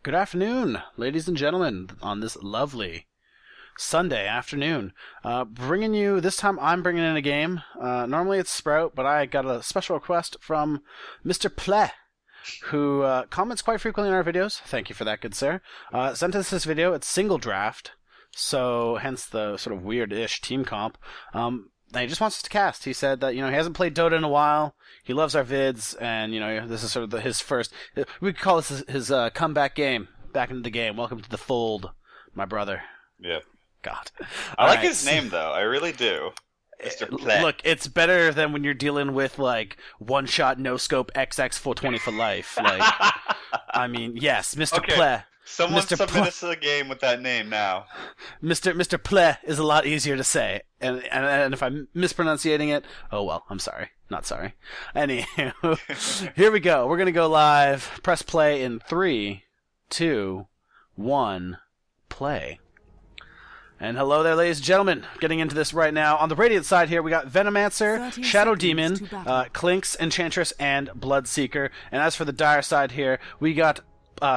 Good afternoon, ladies and gentlemen, on this lovely Sunday afternoon. Bringing you, this time I'm bringing in a game. Normally it's Sprout, but I got a special request from Mr. Pleh, who comments quite frequently in our videos. Thank you for that, good sir. Sent us this video. It's single draft, so hence the sort of weird-ish team comp. And he just wants us to cast. He said that, he hasn't played Dota in a while. He loves our vids, and, this is sort of his first... We could call this his comeback game. Back into the game. Welcome to the fold, my brother. Yep. God. I like his name, though. I really do. Mr. Pleh. Look, it's better than when you're dealing with, one-shot, no-scope, XX 420 for life. I mean, yes, Mr. Okay. Pleh. Someone Mr. submit us to the game with that name now. Mr. Pleh is a lot easier to say, and if I'm mispronunciating it, oh well, I'm sorry. Not sorry. Anywho, here we go. We're going to go live. Press play in 3, 2, 1, play. And hello there, ladies and gentlemen. Getting into this right now. On the Radiant side here, we got Venomancer, Shadow Demon, Clinks, Enchantress, and Bloodseeker. And as for the Dire side here, we got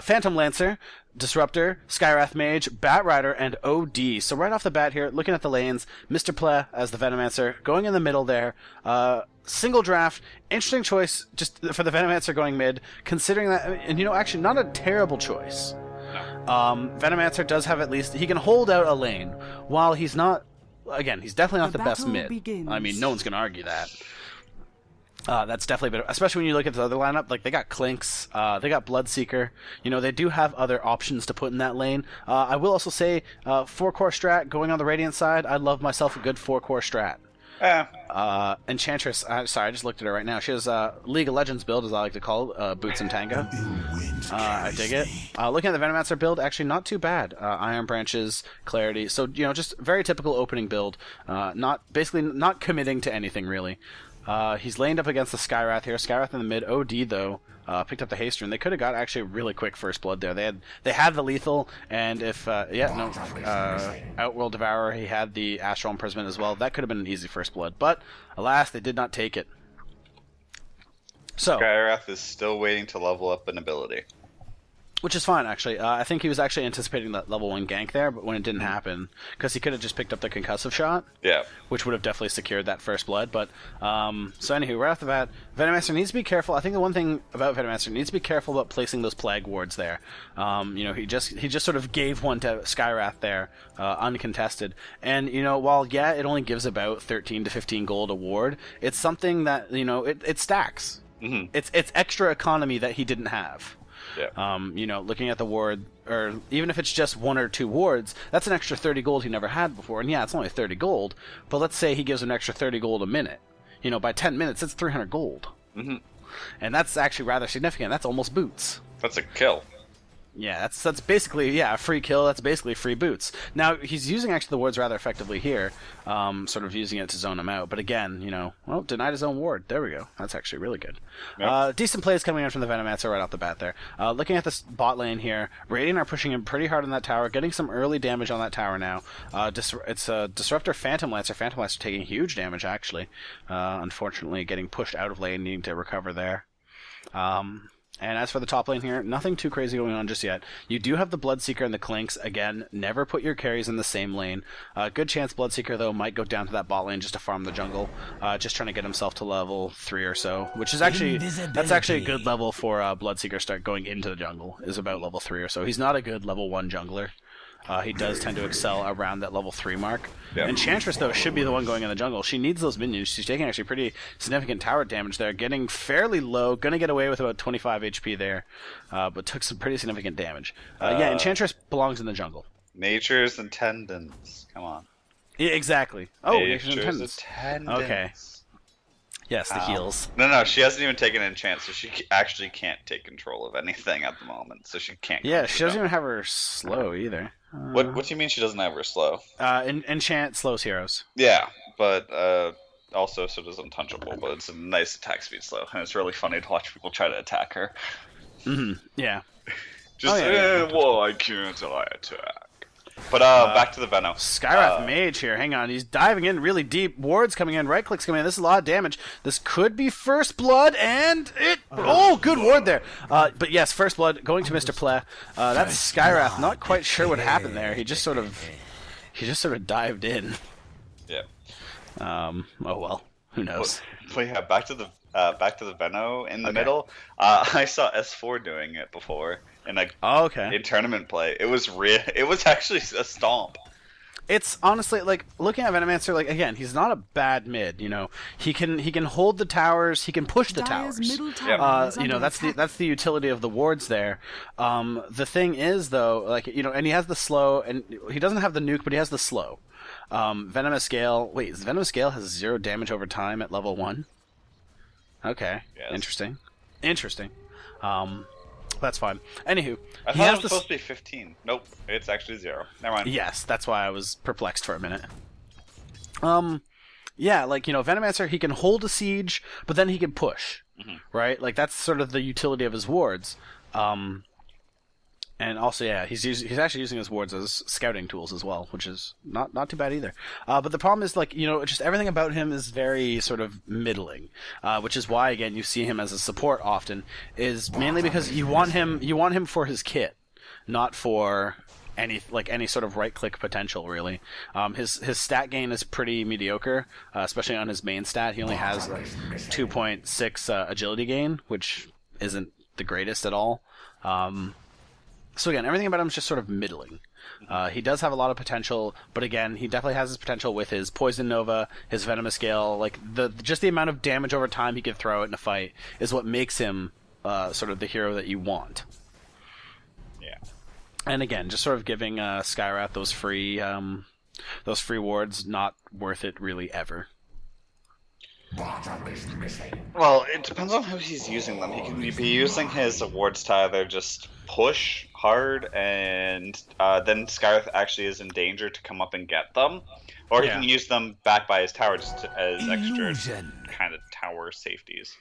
Phantom Lancer, Disruptor, Skywrath Mage, Batrider, and OD. So right off the bat here, looking at the lanes, Mr. Pleh as the Venomancer, going in the middle there. Single draft, interesting choice just for the Venomancer going mid, considering that, and actually not a terrible choice. Venomancer does have at least, he can hold out a lane, while he's not, again, he's definitely not the best mid. Begins. I mean, no one's going to argue that. That's definitely better, especially when you look at the other lineup. They got Clinks, they got Bloodseeker. They do have other options to put in that lane. I will also say, 4-core strat going on the Radiant side. I love myself a good 4-core strat. Enchantress, sorry, I just looked at her right now. She has League of Legends build, as I like to call it, Boots and Tango. I dig it. Looking at the Venomancer build, actually not too bad. Iron Branches, Clarity, so just very typical opening build. Not committing to anything really. He's laned up against the Skywrath here. Skywrath in the mid. OD though picked up the haste rune. They could have got actually a really quick first blood there. They had the lethal, and if Outworld Devourer, he had the Astral Imprisonment as well. That could have been an easy first blood, but alas, they did not take it. So Skywrath is still waiting to level up an ability. Which is fine, actually. I think he was actually anticipating that level 1 gank there, but when it didn't happen, because he could have just picked up the concussive shot, yeah, which would have definitely secured that first blood. But so anywho, right off the bat, Venomancer needs to be careful. I think the one thing about Venomancer, needs to be careful about placing those plague wards there. He just sort of gave one to Skywrath there, uncontested. And while it only gives about 13 to 15 gold a ward, it's something that it stacks. Mm-hmm. It's extra economy that he didn't have. Yeah. Looking at the ward, or even if it's just 1 or 2 wards, that's an extra 30 gold he never had before. And yeah, it's only 30 gold, but let's say he gives an extra 30 gold a minute. By 10 minutes, it's 300 gold. Mm-hmm. And that's actually rather significant. That's almost boots. That's a kill. Yeah, that's basically, a free kill. That's basically free boots. Now, he's using actually the wards rather effectively here, sort of using it to zone him out. But again, denied his own ward. There we go. That's actually really good. Yep. Decent plays coming in from the Venomancer right off the bat there. Looking at this bot lane here, Radiant are pushing him pretty hard on that tower, getting some early damage on that tower now. It's a Disruptor Phantom Lancer. Phantom Lancer taking huge damage, actually. Unfortunately, getting pushed out of lane, needing to recover there. And as for the top lane here, nothing too crazy going on just yet. You do have the Bloodseeker and the Clinks. Again, never put your carries in the same lane. Good chance Bloodseeker, though, might go down to that bot lane just to farm the jungle. Just trying to get himself to level 3 or so, which is actually, that's actually a good level for Bloodseeker start going into the jungle, is about level 3 or so. He's not a good level 1 jungler. He does tend to excel around that level 3 mark. Yep. Enchantress, though, should be the one going in the jungle. She needs those minions. She's taking actually pretty significant tower damage there, getting fairly low, going to get away with about 25 HP there, but took some pretty significant damage. Enchantress belongs in the jungle. Nature's Attendants. Come on. Yeah, exactly. Oh, Nature's Attendants. Okay. Yes, the heals. No, she hasn't even taken enchant, so she actually can't take control of anything at the moment, so she can't. Yeah, she doesn't even have her slow either. What do you mean she doesn't have her slow? Enchant slows heroes. Yeah, but also so does Untouchable, but it's a nice attack speed slow, and it's really funny to watch people try to attack her. Mm-hmm. Yeah. Just, well, I can't, I attack. But back to the Veno. Skywrath Mage here. Hang on. He's diving in really deep. Wards coming in. Right clicks coming in. This is a lot of damage. This could be First Blood, and it... Oh, good ward there. But yes, First Blood going to Mr. Pleh. That's Skywrath. Not quite sure what happened there. He just sort of dived in. Yeah. Oh, well. Who knows? But yeah, back to the Veno in the middle. I saw S4 doing it before in in tournament play. It was actually a stomp. It's honestly like looking at Venomancer. Like again, he's not a bad mid. You know, he can hold the towers. He can push the towers. You know, that's the utility of the wards there. The thing is though, like you know, and he has the slow, and he doesn't have the nuke, but he has the slow. Venomous Gale. Wait, Venomous Gale has 0 damage over time at level 1. Okay, yes. Interesting. That's fine. Anywho, I thought it was supposed to be 15. Nope, it's actually 0. Never mind. Yes, that's why I was perplexed for a minute. Yeah, like you know, Venomancer, he can hold a siege, but then he can push, right? Like that's sort of the utility of his wards. And also, yeah, he's actually using his wards as scouting tools as well, which is not too bad either. But the problem is, like, you know, just everything about him is very sort of middling, which is why, again, you see him as a support often, is mainly because you want him for his kit, not for any sort of right-click potential, really. His stat gain is pretty mediocre, especially on his main stat. He only has like 2.6 agility gain, which isn't the greatest at all. So again, everything about him is just sort of middling. He does have a lot of potential, but again, he definitely has his potential with his Poison Nova, his Venomous Gale. Like just the amount of damage over time he can throw in a fight is what makes him sort of the hero that you want. Yeah. And again, just sort of giving Skywrath those free wards, not worth it really ever. Well, it depends on how he's using them. He can be using his wards to either just push hard, and then Skywrath actually is in danger to come up and get them, or he can use them back by his tower just as extra kind of tower safeties.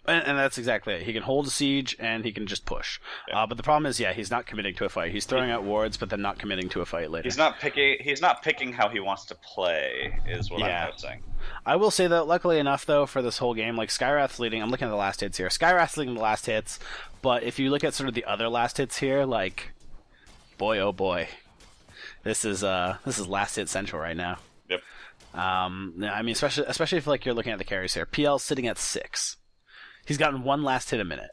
And that's exactly it. He can hold a siege, and he can just push. Yeah. But the problem is, he's not committing to a fight. He's throwing out wards, but then not committing to a fight later. He's not picking how he wants to play, is what I'm noticing. I will say that, luckily enough, though, for this whole game, like, Skywrath's leading. I'm looking at the last hits here. Skywrath's leading the last hits, but if you look at sort of the other last hits here, like, boy, oh boy. This is last hit central right now. Yep. I mean, especially if, like, you're looking at the carries here. PL's sitting at 6. He's gotten 1 last hit a minute.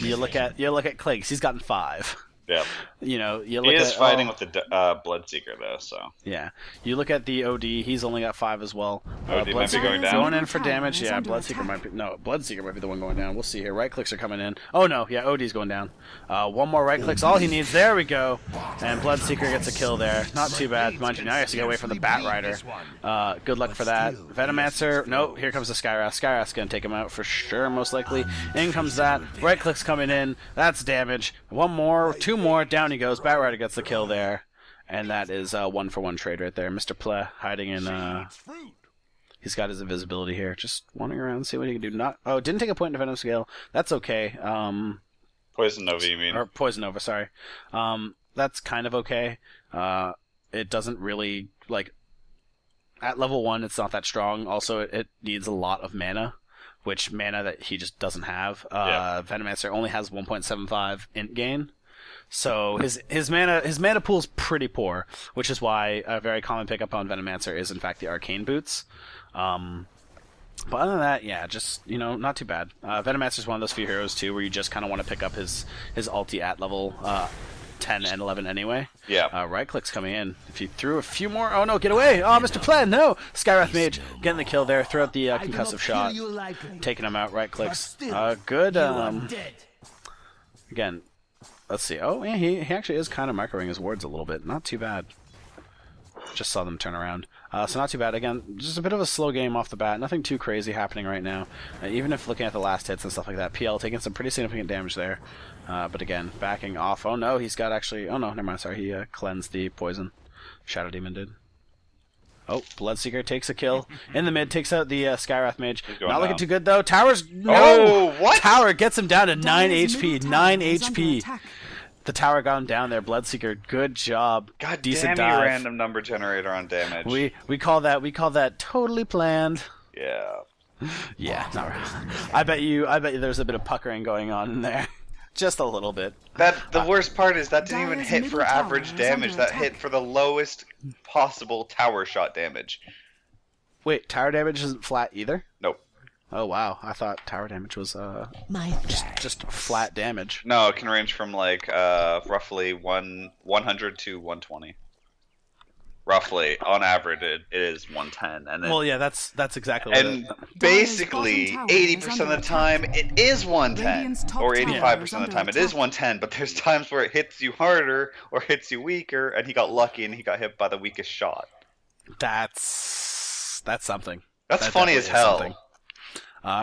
You look at Cleggs. He's gotten 5. Yeah. You know, he is fighting with the Bloodseeker though, so. Yeah. You look at the OD. He's only got 5 as well. OD might be going down. Going in for damage. Yeah, Bloodseeker might be the one going down. We'll see here. Right clicks are coming in. Oh no, yeah, OD's going down. 1 more right clicks. All he needs. There we go. And Bloodseeker gets a kill there. Not too bad. Mind you, now he has to get away from the Bat Rider. Good luck for that. Venomancer. Nope. Here comes the Skywrath. Skywrath's gonna take him out for sure, most likely. In comes that. Right clicks coming in. That's damage. 1 more. 2 more. Down he goes. Bat Rider gets the kill there. And that is a 1-for-1 trade right there. Mr. Pleh hiding in... He's got his invisibility here. Just wandering around, see what he can do. Didn't take a point in Venom Scale. That's okay. Poison Nova, you mean? Or Poison Nova, sorry. That's kind of okay. It doesn't really, like... At level 1, it's not that strong. Also, it needs a lot of mana, which mana that he just doesn't have. Venomancer only has 1.75 int gain. So his mana pool's pretty poor, which is why a very common pickup on Venomancer is in fact the Arcane Boots. But other than that, yeah, just not too bad. Venomancer's one of those few heroes too where you just kind of want to pick up his ulti at level 10 and 11 anyway. Yeah. Right clicks coming in. If you threw a few more, oh no, get away! Oh, Mr. Pleh, no! Skywrath Mage getting the kill there. Throw out the concussive shot, taking him out. Right clicks. Good. Again. Let's see. Oh, yeah, he actually is kind of microing his wards a little bit. Not too bad. Just saw them turn around. So not too bad. Again, just a bit of a slow game off the bat. Nothing too crazy happening right now. Even if looking at the last hits and stuff like that, PL taking some pretty significant damage there. But again, backing off. Oh no, he's got actually... Oh no, never mind. Sorry, he cleansed the poison. Shadow Demon did. Oh, Bloodseeker takes a kill. In the mid, takes out the Skywrath Mage. Not looking too good, though. Tower's... No! Oh, what? Tower gets him down to 9 HP. 9 HP. The tower got him down there. Bloodseeker, good job. God Decent damn you, dive. random number generator on damage. We call that totally planned. Yeah. Yeah, not really. I bet you there's a bit of puckering going on in there. Just a little bit. The worst part is that didn't even hit for average damage. That hit for the lowest possible tower shot damage. Wait, tower damage isn't flat either? Nope. Oh wow, I thought tower damage was just flat damage. No, it can range from like roughly 100 to 120. Roughly, on average, it is 110. And then, well, yeah, that's exactly what and basically 80% of the time it is 110, or 85% of the time it is 110. But there's times where it hits you harder or hits you weaker, and he got lucky and he got hit by the weakest shot. That's something. That's that funny as hell. Something.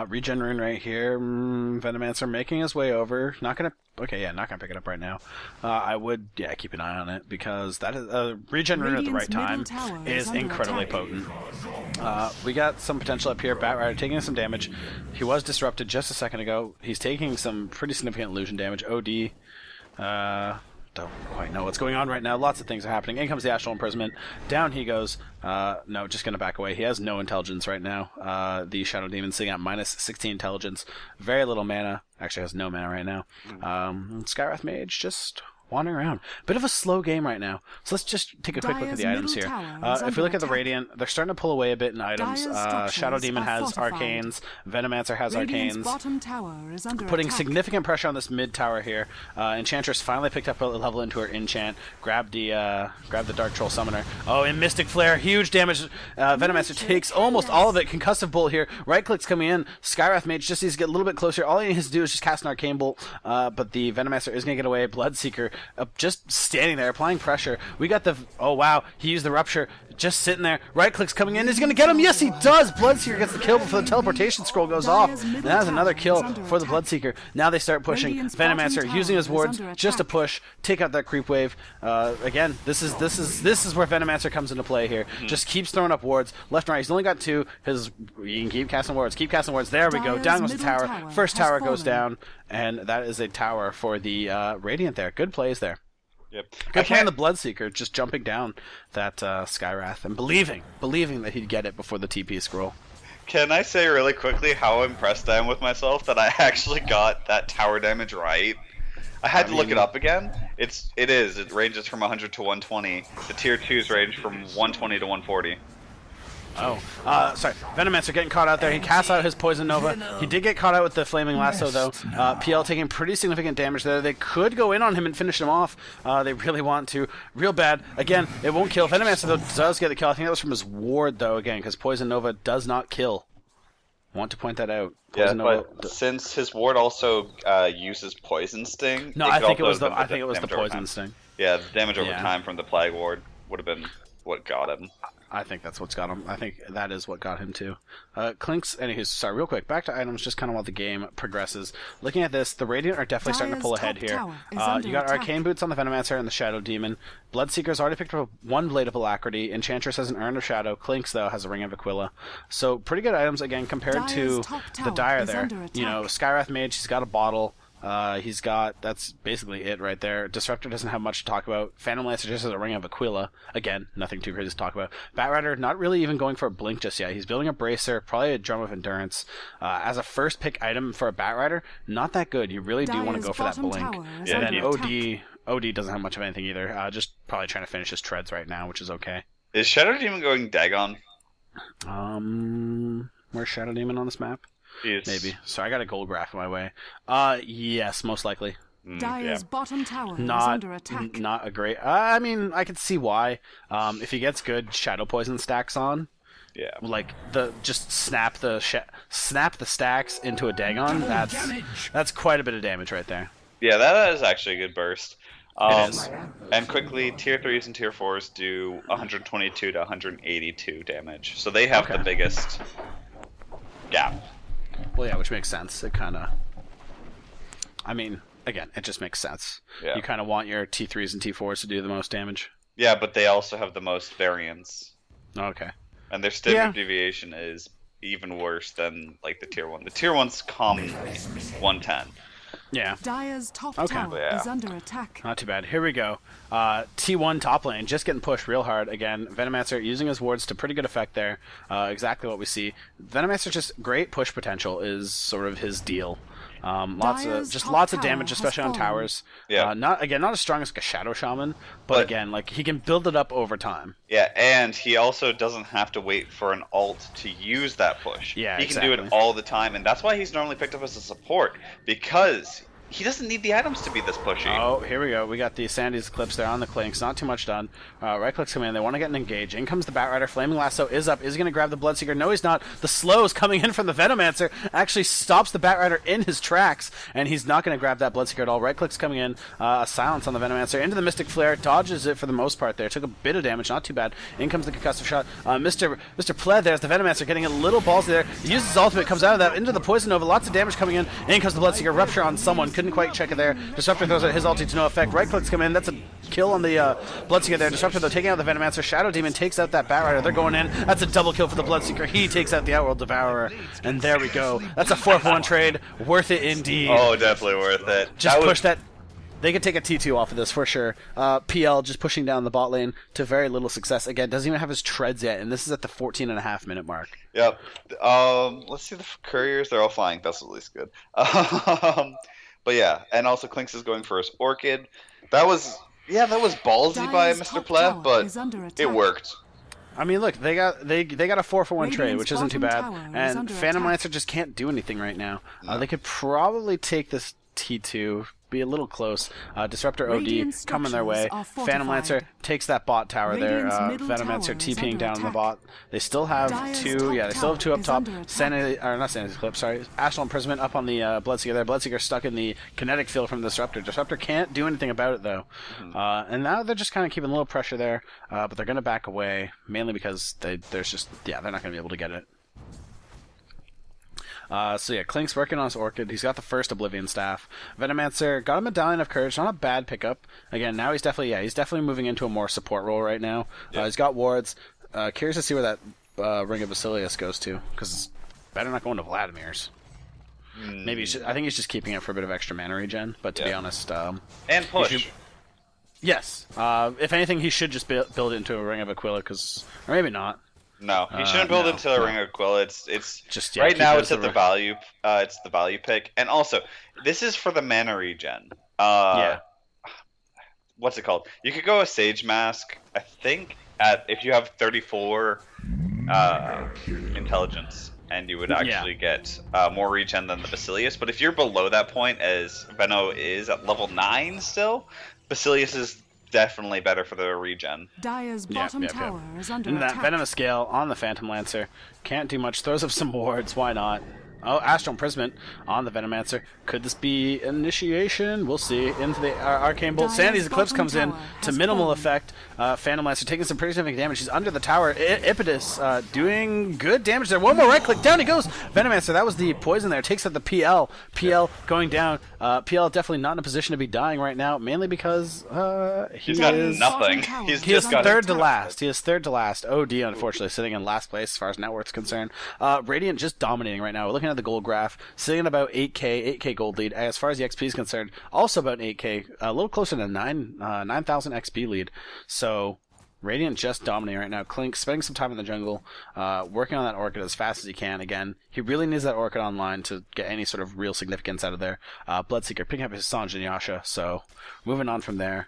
Regen rune right here. Venomancer making his way over. Not gonna pick it up right now. I would, keep an eye on it because that is regen rune at the right time is incredibly potent. We got some potential up here. Batrider taking some damage. He was disrupted just a second ago. He's taking some pretty significant illusion damage. OD. Don't quite know what's going on right now. Lots of things are happening. In comes the Astral Imprisonment. Down he goes. No, just going to back away. He has no intelligence right now. The Shadow Demon sitting at minus 16 intelligence. Very little mana. Actually has no mana right now. Skywrath Mage just wandering around. Bit of a slow game right now. So let's just take a quick look at the items here. If we look at the Radiant, they're starting to pull away a bit in items. Shadow Demon has Arcanes. Venomancer has Arcanes. Putting significant pressure on this mid tower here. Enchantress finally picked up a level into her enchant. Grabbed the Dark Troll Summoner. Oh, and Mystic Flare. Huge damage. Venomancer takes almost all of it. Concussive Bolt here. Right click's coming in. Skywrath Mage just needs to get a little bit closer. All he needs to do is just cast an Arcane Bolt. But the Venomancer is going to get away. Bloodseeker just standing there, applying pressure. We got the... Oh, wow. He used the Rupture. Just sitting there. Right click's coming in. Is he going to get him? Yes, he does. Bloodseeker gets the kill before the teleportation scroll goes off. And that is another kill for the Bloodseeker. Now they start pushing. Venomancer using his wards just to push, take out that creep wave. Again, this is where Venomancer comes into play here. Just keeps throwing up wards left and right. He's only got 2. You can keep casting wards. Keep casting wards. There we go. Down goes the tower. First tower goes down, and that is a tower for the Radiant there. Good plays there. Yep. Good play on the Bloodseeker, just jumping down that Skywrath and believing that he'd get it before the TP scroll. Can I say really quickly how impressed I am with myself that I actually got that tower damage right? I had to look it up again. It ranges from 100 to 120. The tier 2s range from 120 to 140. Oh, sorry. Venomancer getting caught out there. He casts out his Poison Nova. He did get caught out with the Flaming Lasso, though. PL taking pretty significant damage there. They could go in on him and finish him off. They really want to. Real bad. Again, it won't kill. Venomancer, though, does get the kill. I think that was from his ward, though, again, because Poison Nova does not kill. Want to point that out. Poison Nova since his ward also uses Poison Sting... No, I think it was the Poison Sting. Yeah, the damage over time from the Plague Ward would have been what got him. I think that's what's got him. I think that is what got him too. Clinks, anywho, sorry, real quick, back to items, just kind of while the game progresses. Looking at this, the Radiant are definitely starting to pull ahead here. You got Arcane Boots on the Venomancer and the Shadow Demon. Bloodseeker's already picked up 1 Blade of Alacrity. Enchantress has an Urn of Shadow. Clinks, though, has a Ring of Aquila. So, pretty good items, again, compared to the Dire there. You know, Skywrath Mage, he's got a bottle. That's basically it right there. Disruptor doesn't have much to talk about. Phantom Lancer just has a Ring of Aquila. Again, nothing too crazy to talk about. Batrider, not really even going for a Blink just yet. He's building a Bracer, probably a Drum of Endurance. As a first pick item for a Batrider, not that good. You really do want to go for that Blink. And then OD doesn't have much of anything either. Just probably trying to finish his treads right now, which is okay. Is Shadow Demon going Dagon? Where's Shadow Demon on this map? Yes. Maybe. Sorry, I got a gold graph in my way. Yes, most likely. Dire's bottom tower is under attack. Not a great... I mean, I could see why. If he gets good Shadow Poison stacks on, like just snap the stacks into a Dagon. That's quite a bit of damage right there. Yeah, that is actually a good burst. It is. And quickly, tier 3s and tier 4s do 122 to 182 damage, so they have the biggest gap. Well, yeah, which makes sense. It kind of... I mean, again, it just makes sense. Yeah. You kind of want your T3s and T4s to do the most damage. Yeah, but they also have the most variance. Okay. And their standard deviation is even worse than, like, the tier 1. The tier 1's common 110. Yeah. Dire's top Okay. tower Yeah. is under attack. Not too bad. Here we go. T1 top lane, just getting pushed real hard. Again, Venomancer using his wards to pretty good effect there. Exactly what we see. Venomancer just great push potential is sort of his deal. Lots of damage, especially on towers. Yeah. Not as strong as like a Shadow Shaman, but again, like he can build it up over time. Yeah, and he also doesn't have to wait for an ult to use that push. Yeah, he can do it all the time, and that's why he's normally picked up as a support, because he doesn't need the items to be this pushy. Oh, here we go. We got the Sandy's Eclipse there on the Clinks. Not too much done. Right clicks come in. They want to get an engage. In comes the Batrider. Flaming Lasso is up. Is he going to grab the Bloodseeker? No, he's not. The slows coming in from the Venomancer actually stops the Batrider in his tracks, and he's not going to grab that Bloodseeker at all. Right clicks coming in. A silence on the Venomancer. Into the Mystic Flare. Dodges it for the most part there. Took a bit of damage. Not too bad. In comes the Concussive Shot. Mr. Pleh there's the Venomancer getting a little ballsy there. He uses his ultimate. Comes out of that. Into the Poison Nova. Lots of damage coming in. In comes the Bloodseeker. Rupture on someone. Couldn't quite check it there. Disruptor throws out his ulti to no effect. Right clicks come in. That's a kill on the Bloodseeker there. Disruptor though taking out the Venomancer. Shadow Demon takes out that Batrider. They're going in. That's a double kill for the Bloodseeker. He takes out the Outworld Devourer. And there we go. That's a 4-for-1 trade. Worth it indeed. Oh, definitely worth it. Just push that. They could take a T2 off of this for sure. PL just pushing down the bot lane to very little success. Again, doesn't even have his treads yet, and this is at the 14.5 minute mark. Yep. Let's see the couriers. They're all flying. That's at least good. But yeah, and also Clinks is going for his Orchid. That was ballsy by Mr. Pleh, but it worked. I mean, look, they got a 4-for-1 trade, which isn't too bad, and Venomancer just can't do anything right now. No. They could probably take this T2. Be a little close. Disruptor OD coming their way. Venomancer takes that bot tower there. Venomancer TPing down on the bot. They still have two. Yeah, they still have two up top. Not Sandy's Eclipse. Sorry, Astral Imprisonment up on the Bloodseeker there. Bloodseeker stuck in the kinetic field from the Disruptor. Disruptor can't do anything about it though. And now they're just kind of keeping a little pressure there. But they're going to back away mainly because they're not going to be able to get it. So yeah, Clink's working on his Orchid. He's got the first Oblivion Staff. Venomancer got a Medallion of Courage. Not a bad pickup. Again, now he's definitely moving into a more support role right now. Yeah. He's got wards. Curious to see where that Ring of Basilius goes to, because it's better not going to Vladimir's. Maybe I think he's just keeping it for a bit of extra mana regen. But to be honest, and push. Yes. If anything, he should just build it into a Ring of Aquila, or maybe not. No, he shouldn't build into a Ring of Aquila. It's just right now. It's at the value. It's the value pick, and also this is for the mana regen. What's it called? You could go a Sage Mask. I think if you have 34 intelligence, and you would actually get more regen than the Basilius. But if you're below that point, as Veno is at level 9 still, Basilius is definitely better for the regen. Dire's bottom tower is under attack. That Venomous Scale on the Phantom Lancer. Can't do much. Throws up some wards. Why not? Oh, Astral Imprisonment on the Venomancer. Could this be initiation? We'll see. Into the Arcane Bolt. Sandy's Eclipse comes in to minimal effect. Phantom Lancer taking some pretty significant damage. He's under the tower. Ipidus doing good damage there. One more right click. Down he goes. Venomancer, that was the poison there. Takes out the PL. PL going down. PL definitely not in a position to be dying right now, mainly because he's got nothing. He is third to last. He is third to last. OD, unfortunately, sitting in last place as far as net worth is concerned. Radiant just dominating right now. We're looking at the gold graph, sitting at about 8k gold lead. As far as the XP is concerned, also about 8k, a little closer to 9,000 XP lead. So Radiant just dominating right now. Clink spending some time in the jungle, working on that Orchid as fast as he can. Again, he really needs that Orchid online to get any sort of real significance out of there. Bloodseeker picking up his Sanj and Yasha, so moving on from there.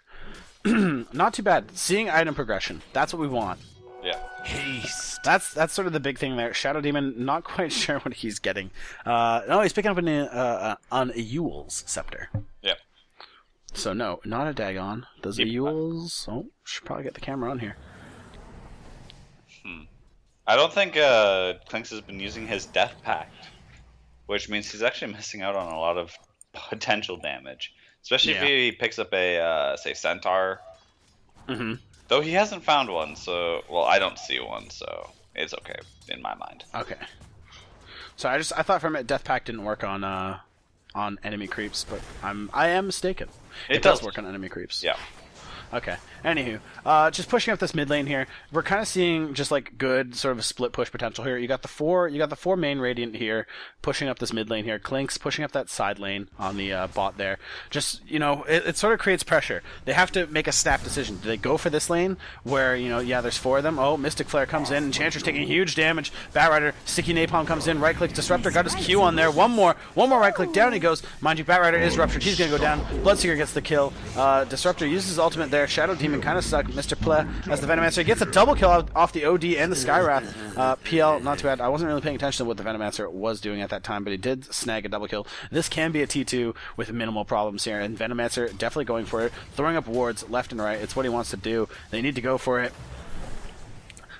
Not too bad. Seeing item progression. That's what we want. Yeah. Haste. That's sort of the big thing there. Shadow Demon, not quite sure what he's getting. No, he's picking up on a Eul's Scepter. Yep. So no, not a Dagon. Does a Eul's... Oh, should probably get the camera on here. I don't think Clinks has been using his Death Pact, which means he's actually missing out on a lot of potential damage. Especially if he picks up a, say, Centaur. Though he hasn't found one, so... Well, I don't see one, so it's okay, in my mind. Okay. So I thought for a minute Death Pact didn't work on enemy creeps, but I am mistaken. It does work on enemy creeps. Yeah. Okay. Anywho, just pushing up this mid lane here. We're kind of seeing just like good sort of split push potential here. You got the four main Radiant here, pushing up this mid lane here. Clink's pushing up that side lane on the bot there. Just, you know, it sort of creates pressure. They have to make a snap decision. Do they go for this lane where, you know, yeah, there's 4 of them. Oh, Mystic Flare comes in. Enchantress taking huge damage. Batrider, Sticky Napalm comes in. Right click Disruptor, got his Q on there. One more right click, down he goes. Mind you, Batrider is ruptured. He's going to go down. Bloodseeker gets the kill. Disruptor uses his ultimate there. Shadow Demon kind of stuck. Mr. Pleh as the Venomancer gets a double kill off the OD and the Skywrath. PL, not too bad. I wasn't really paying attention to what the Venomancer was doing at that time, but he did snag a double kill. This can be a T2 with minimal problems here, and Venomancer definitely going for it. Throwing up wards left and right. It's what he wants to do. They need to go for it.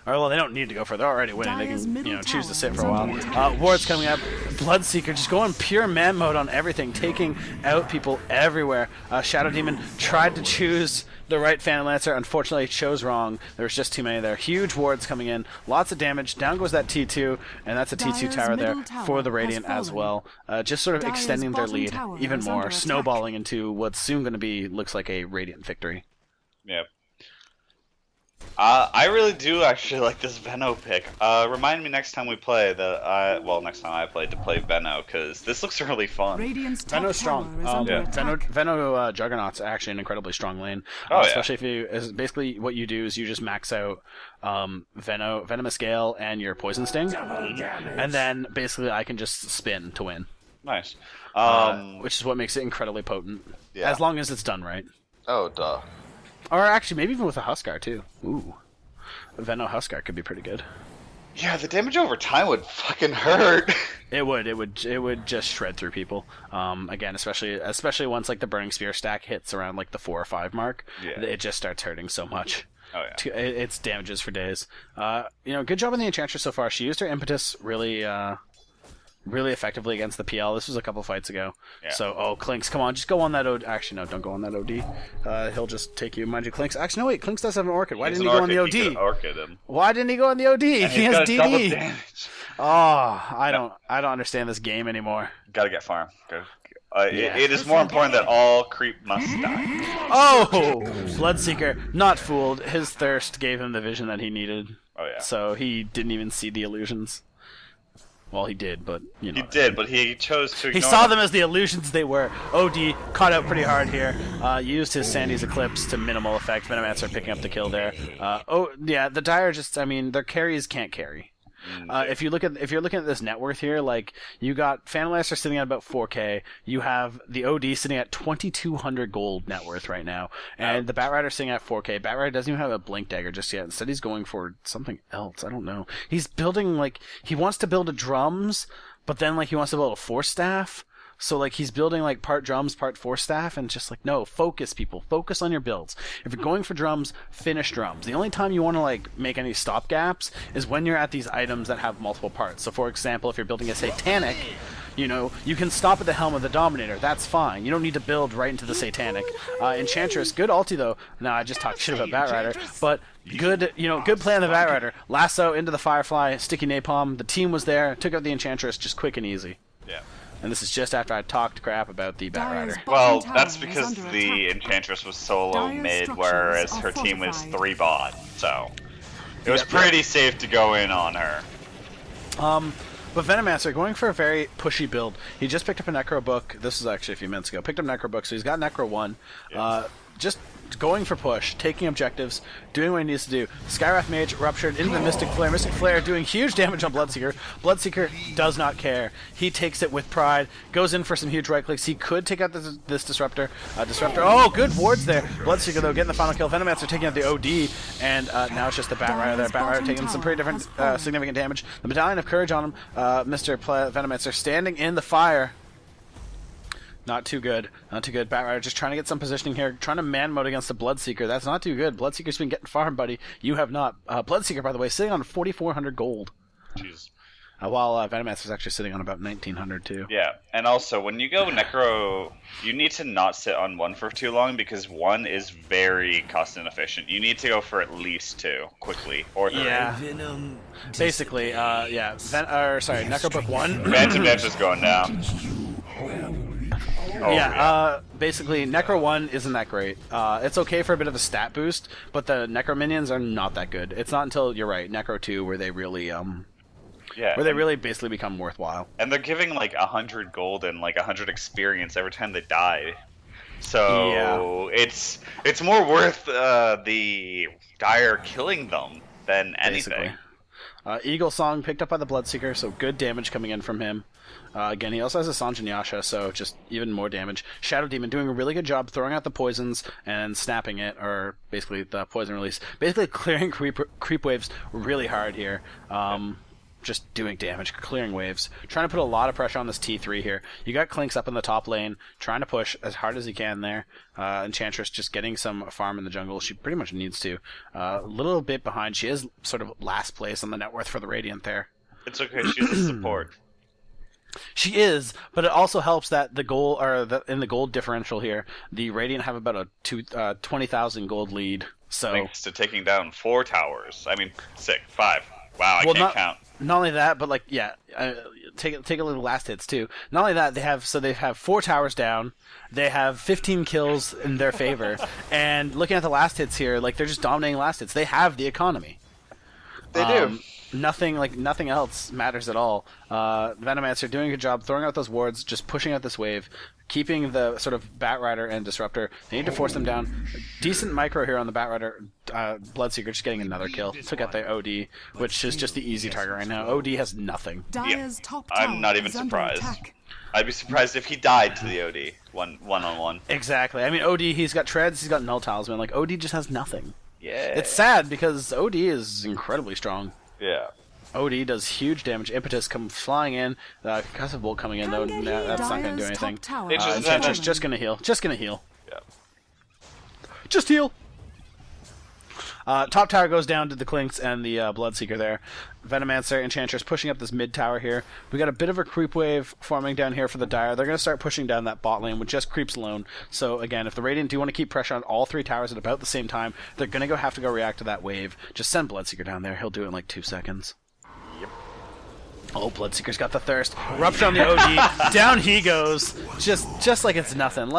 Or, well, they don't need to go for it. They're already winning. They can, you know, choose to sit for a while. Ward's coming up. Bloodseeker just going pure man mode on everything, taking out people everywhere. Shadow Demon tried to choose the right Venomancer. Unfortunately, chose wrong. There was just too many there. Huge wards coming in. Lots of damage. Down goes that T2, and that's a T2 tower there for the Radiant as well. Just sort of extending their lead even more, snowballing into what's soon going to be, looks like a Radiant victory. Yep. I really do actually like this Veno pick. Remind me next time we play that next time I play to play Veno, because this looks really fun. Veno's strong. Veno Juggernaut's actually an incredibly strong lane. Especially if you, basically what you do is you just max out Venomous Gale and your Poison Sting, and then basically I can just spin to win. Nice. Which is what makes it incredibly potent. Yeah. As long as it's done right. Oh, duh. Or actually, maybe even with a Huskar, too. Ooh. A Veno Huskar could be pretty good. Yeah, the damage over time would fucking hurt. It would just shred through people. Again, especially once like the Burning Spear stack hits around like the 4 or 5 mark, it just starts hurting so much. Oh yeah. It's damages for days. You know, good job on the Enchantress so far. She used her impetus really effectively against the PL. This was a couple fights ago. Yeah. So, Clinks, come on, just go on that OD. Actually, no, don't go on that OD. He'll just take you. Mind you, Clinks. Actually, no, wait, Clinks does have an Orchid. Why didn't he go on the OD? Why didn't he go on the OD? He has DD. Oh, I don't understand this game anymore. Gotta get farm. It is more important that all creep must die. Oh! Bloodseeker, not fooled. His thirst gave him the vision that he needed. Oh, yeah. So he didn't even see the illusions. Well, he did, but, you know. He did, but he chose to ignore He saw them as the illusions they were. OD caught out pretty hard here. Used his Sandy's Eclipse to minimal effect. Venomancer picking up the kill there. The Dire just, I mean, their carries can't carry. If you're looking at this net worth here, like you got Venomancer sitting at about 4K, you have the OD sitting at 2,200 gold net worth right now, and the Batrider sitting at 4K. Batrider doesn't even have a Blink Dagger just yet. Instead, he's going for something else. I don't know. He's building he wants to build a drums, but then he wants to build a Force Staff. So, he's building, part drums, part Force Staff, and it's just no, focus, people. Focus on your builds. If you're going for drums, finish drums. The only time you want to, make any stop gaps is when you're at these items that have multiple parts. So, for example, if you're building a Satanic, you can stop at the Helm of the Dominator. That's fine. You don't need to build right into the Satanic. Enchantress, good ulti, though. No, I just talked shit about Batrider, but good play on the Batrider. Lasso into the Firefly, Sticky Napalm. The team was there, took out the Enchantress, just quick and easy. Yeah. And this is just after I talked crap about the Batrider. Well, that's because the Enchantress was solo mid, whereas her team was 3 bot, so it was pretty safe to go in on her. But Venomancer going for a very pushy build. He just picked up a Necro book. This was actually a few minutes ago. Picked up Necro book, so he's got Necro 1. Just going for push, taking objectives, doing what he needs to do. Skywrath Mage ruptured into the Mystic Flare. Mystic Flare doing huge damage on Bloodseeker. Bloodseeker does not care. He takes it with pride, goes in for some huge right clicks. He could take out this Disruptor. Oh, good wards there. Bloodseeker, though, getting the final kill. Venomancer taking out the OD, and now it's just the Batrider there. Batrider taking some pretty different significant damage. The Medallion of Courage on him. Mr. Venomancer standing in the fire. Not too good. Not too good. Batrider just trying to get some positioning here. Trying to man mode against the Bloodseeker. That's not too good. Bloodseeker's been getting farmed, buddy. You have not. Bloodseeker, by the way, sitting on 4,400 gold. Jeez. While Venomancer's actually sitting on about 1,900 too. Yeah, and also when you go Necro, you need to not sit on 1 for too long because 1 is very cost inefficient. You need to go for at least 2 quickly or 3. Yeah. Basically, Necro book 1. Phantom Dance is going down. Oh, yeah. Basically, Necro 1 isn't that great. It's okay for a bit of a stat boost, but the Necro minions are not that good. It's not until, you're right, Necro 2 where they really, really basically become worthwhile. And they're giving like 100 gold and like 100 experience every time they die. So it's more worth the Dire killing them than anything. Eagle Song picked up by the Bloodseeker, so good damage coming in from him. Again, he also has a Sanjanyasha, so just even more damage. Shadow Demon doing a really good job throwing out the poisons and snapping it, or basically the poison release. Basically clearing creep waves really hard here. Just doing damage, clearing waves. Trying to put a lot of pressure on this T3 here. You got Clinks up in the top lane, trying to push as hard as he can there. Enchantress just getting some farm in the jungle. She pretty much needs to. A little bit behind. She is sort of last place on the net worth for the Radiant there. It's okay, she's a support. She is, but it also helps that the goal, in the gold differential here, the Radiant have about a 20,000 gold lead. So thanks to taking down 4 towers. I mean, 5. Wow, I can't count. Not only that, but take a look at the last hits too. Not only that, they have 4 towers down. They have 15 kills in their favor, and looking at the last hits here, they're just dominating last hits. They have the economy. They do. Nothing else matters at all. Venomancer doing a good job throwing out those wards, just pushing out this wave, keeping the sort of Batrider and Disruptor. They need to force them down. Decent micro here on the Batrider. Bloodseeker just getting another kill. Took out the OD, which is just the easy target right now. OD has nothing. I'm not even surprised. I'd be surprised if he died to the OD one-on-one. Exactly. I mean, OD, he's got treads, he's got null talisman. OD just has nothing. Yeah. It's sad because OD is incredibly strong. Yeah. OD does huge damage. Impetus come flying in. Concussive Bolt coming in, though. That's not going to do anything. Enchantress just going to heal. Yeah. Just heal. Top tower goes down to the Clinks and the Bloodseeker there. Venomancer, Enchantress pushing up this mid tower here. We got a bit of a creep wave forming down here for the Dire. They're going to start pushing down that bot lane with just creeps alone. So again, if the Radiant do want to keep pressure on all 3 towers at about the same time, they're going to have to go react to that wave. Just send Bloodseeker down there. He'll do it in like 2 seconds. Oh, Bloodseeker's got the thirst. Rupture on the OG. Down he goes. Just like it's nothing.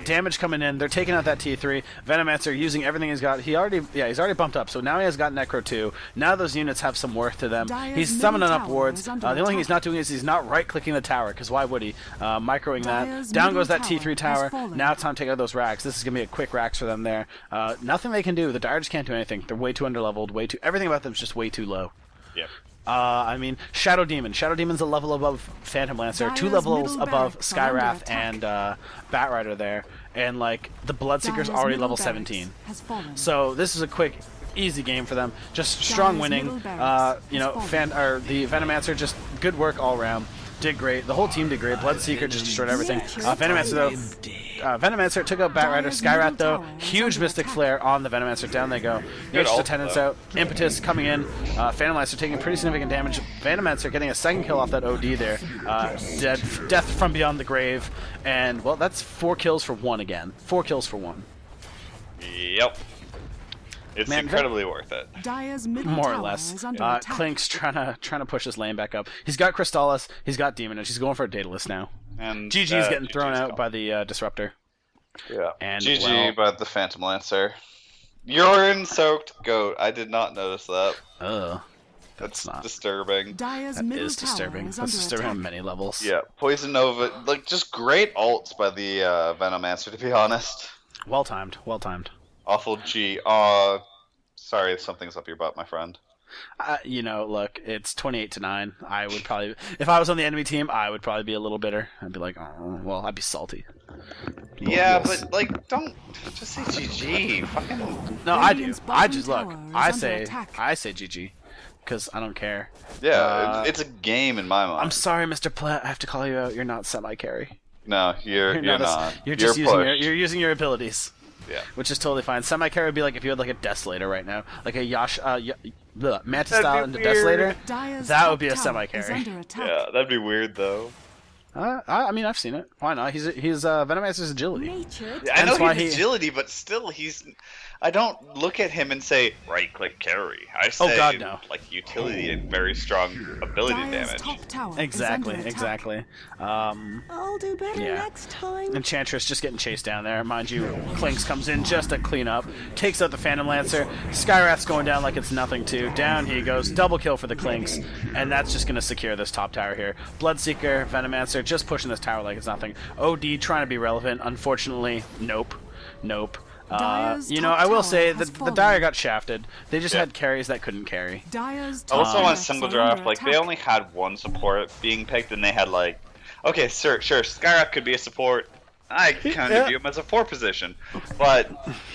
Damage coming in. They're taking out that T3. Venomancer using everything he's got. He's already bumped up. So now he has got Necro 2. Now those units have some worth to them. He's summoning up wards. The only thing he's not doing is he's not right-clicking the tower, because why would he? Microing that. Down goes that T3 tower. Now it's time to take out those racks. This is going to be a quick racks for them there. Nothing they can do. The Dire just can't do anything. They're way too underleveled. Everything about them is just way too low. Yep. I mean, Shadow Demon. Shadow Demon's a level above Phantom Lancer, 2 levels above Skywrath and Batrider there, and the Bloodseeker's already level 17. So this is a quick, easy game for them. Just strong winning. The Venomancer, just good work all around. Did great. The whole team did great. Bloodseeker just destroyed everything. Venomancer though. Venomancer took out Batrider. Skywrath though, huge Mystic Flare on the Venomancer. Down they go. Nature's Attendants out. Impetus coming in. Phantom Lancer taking pretty significant damage. Venomancer getting a second kill off that OD there. Death from beyond the grave. And well, that's 4 kills for 1 again. 4 kills for 1. Yep. It's incredibly worth it. More or less. Clink's trying to push his lane back up. He's got Crystallis, he's got Demon, and she's going for a Daedalus now. And GG's getting thrown out by the Disruptor. Yeah. And GG by the Phantom Lancer. Urine-soaked goat. I did not notice that. That's not disturbing. That is disturbing. That's disturbing on many levels. Yeah. Poison Nova, just great ults by the Venomancer, to be honest. Well timed. Awful G. Sorry if something's up your butt, my friend. Look, it's 28-9. I would probably, if I was on the enemy team, I would probably be a little bitter. I'd be like, oh, well, I'd be salty. Yeah, but don't just say GG. Fucking. No, I do. I just look. I say GG, because I don't care. Yeah, it's a game in my mind. I'm sorry, Mr. Pleh. I have to call you out. You're not semi-carry. No, you're not. You're just using your abilities. Yeah. Which is totally fine. Semi-carry would be like if you had a Desolator right now. Like a Mantis style into Desolator. That would be a semi-carry. Yeah, that'd be weird though. I mean, I've seen it. Why not? He's Venomancer's agility. Nature. I know why he's agility, but still, I don't look at him and say right-click carry. I say God, no. like utility and very strong ability Dire's damage. top tower is Exactly, under attack. exactly. I'll do better Yeah. next time. Enchantress just getting chased down there. Mind you, Clinks comes in just to clean up, takes out the Phantomlancer. Skywrath's going down like it's nothing too. Down he goes, double kill for the Clinks, and that's just going to secure this top tower here. Bloodseeker, Venomancer just pushing this tower like it's nothing. OD trying to be relevant. Unfortunately, nope. Dire's You know, top I will tower say has that the fallen. Dire got shafted. They just Yeah. had carries that couldn't carry. Dire's I also top want tower single is draft. under Like they attack. only had one support being picked, and they had like, okay, sure, Skyrock could be a support. I kind of view him as a 4 position, but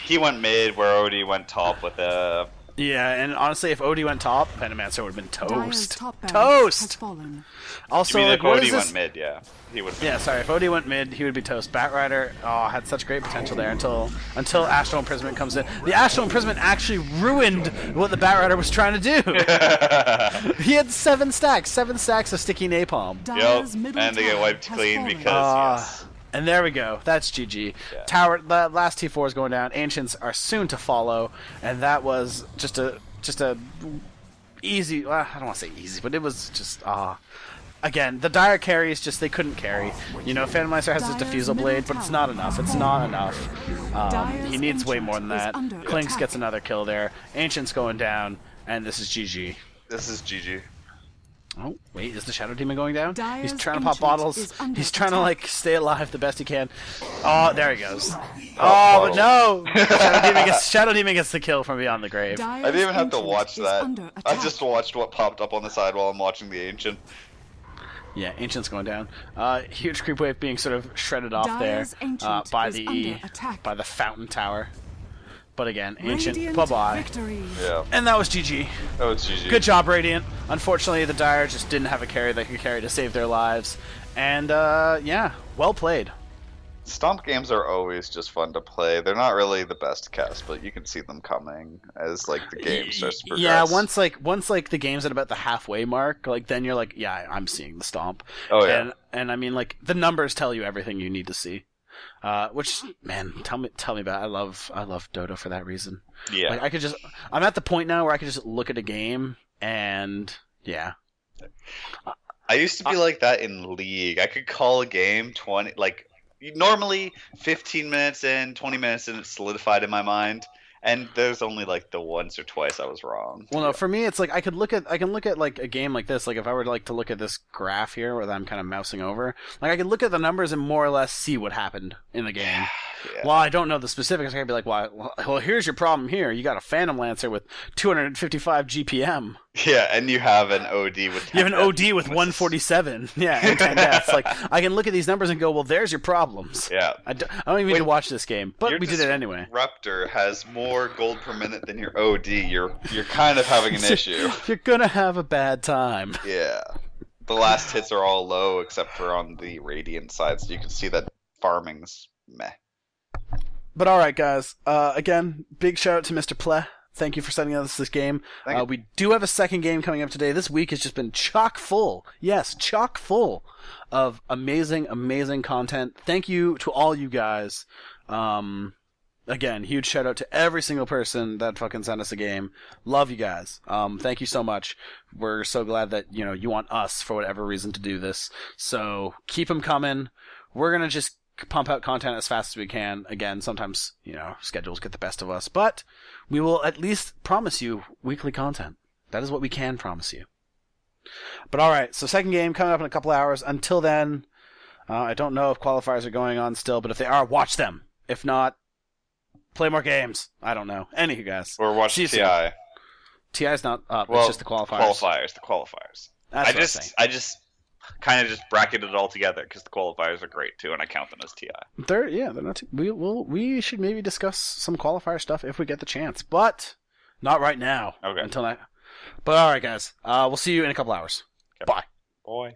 he went mid where Odie went top with a. Yeah, and honestly, if OD went top, Venomancer would have been Dire's toast. top barracks has Toast! fallen. Also, I mean, like, if what Odie is this? went mid, yeah, he would. Yeah, sorry. If OD went mid, he would be toast. Batrider, had such great potential there until Astral Imprisonment comes in. The Astral Imprisonment actually ruined what the Batrider was trying to do. He had 7 stacks of sticky napalm. Dire's Yep, middle and they get tower wiped has clean fallen. because yes. And there we go. That's GG. Yeah. Tower. The last T4 is going down. Ancients are soon to follow, and that was just a easy. Well, I don't want to say easy, but it was just Again, the Dire carries they couldn't carry. You know, Phantomlancer has his Dire's Diffusal Blade, but it's not middle enough. tower It's has not fallen. enough. Dire's He needs way more than Ancient is that. under Clinks attack. gets another kill there. Ancient's going down, and this is GG. This is GG. Oh, wait, is the Shadow Demon going down? Dire's He's trying to pop Ancient bottles. is under He's trying to, attack. like, stay alive the best he can. Oh, there he goes. Oh, but no! Shadow Demon gets the kill from beyond the grave. I didn't even have to watch that. I I just watched what popped up on the side while I'm watching the Ancient. Yeah, Ancient's going down. Huge creep wave being sort of shredded off there Dire's Ancient by is the under attack. by the Fountain Tower. But again, Ancient, Radiant bye-bye. victory. Yeah. And that was GG. Oh, it's GG. Good job, Radiant. Unfortunately, the Dire just didn't have a carry they could carry to save their lives. And, yeah, well played. Stomp games are always just fun to play. They're not really the best cast, but you can see them coming as like the game starts to progress. Yeah, once the game's at about the halfway mark, like then you're like, yeah, I'm seeing the Stomp. Oh yeah. And I mean, like, the numbers tell you everything you need to see. Which, man, tell me about it. I love Dota for that reason. Yeah. Like, I'm at the point now where I can just look at a game and yeah. I used to be like that in League. I could call a game normally 15 minutes in, 20 minutes in, it's solidified in my mind. And there's only like the once or twice I was wrong. Well, no, for me, it's like I can look at like a game like this. Like if I were to look at this graph here, where I'm kind of mousing over, like I can look at the numbers and more or less see what happened in the game. Yeah. While I don't know the specifics, I can be like, well, here's your problem here. You got a Phantomlancer with 255 GPM. Yeah, and you have an OD with 10 You have an OD deaths. with 147. Yeah, and 10 deaths. Like I can look at these numbers and go, well, there's your problems. Yeah. I don't even need to watch this game, but Your we did it anyway. Disruptor has more gold per minute than your OD. You're kind of having an issue. You're gonna have a bad time. Yeah. The last hits are all low except for on the Radiant side, so you can see that farming's meh. But all right, guys. Again, big shout out to Mr. Pleh. Thank you for sending us this game. Thank you. We do have a second game coming up today. This week has just been chock full. Yes, chock full of amazing, amazing content. Thank you to all you guys. Again, huge shout out to every single person that fucking sent us a game. Love you guys. Thank you so much. We're so glad that you want us for whatever reason to do this. So keep them coming. We're gonna just pump out content as fast as we can. Again, sometimes, schedules get the best of us, but we will at least promise you weekly content. That is what we can promise you. But alright, so second game coming up in a couple hours. Until then, I don't know if qualifiers are going on still, but if they are, watch them. If not, play more games. I don't know. Anywho, guys. Or watch See you TI. soon. TI's not up, it's just the qualifiers. The qualifiers. That's what I'm saying. I just kind of just bracketed it all together because the qualifiers are great too, and I count them as TI. They're not too, we should maybe discuss some qualifier stuff if we get the chance, but not right now. Okay. Until that. But all right, guys. We'll see you in a couple hours. Okay. Bye. Boy.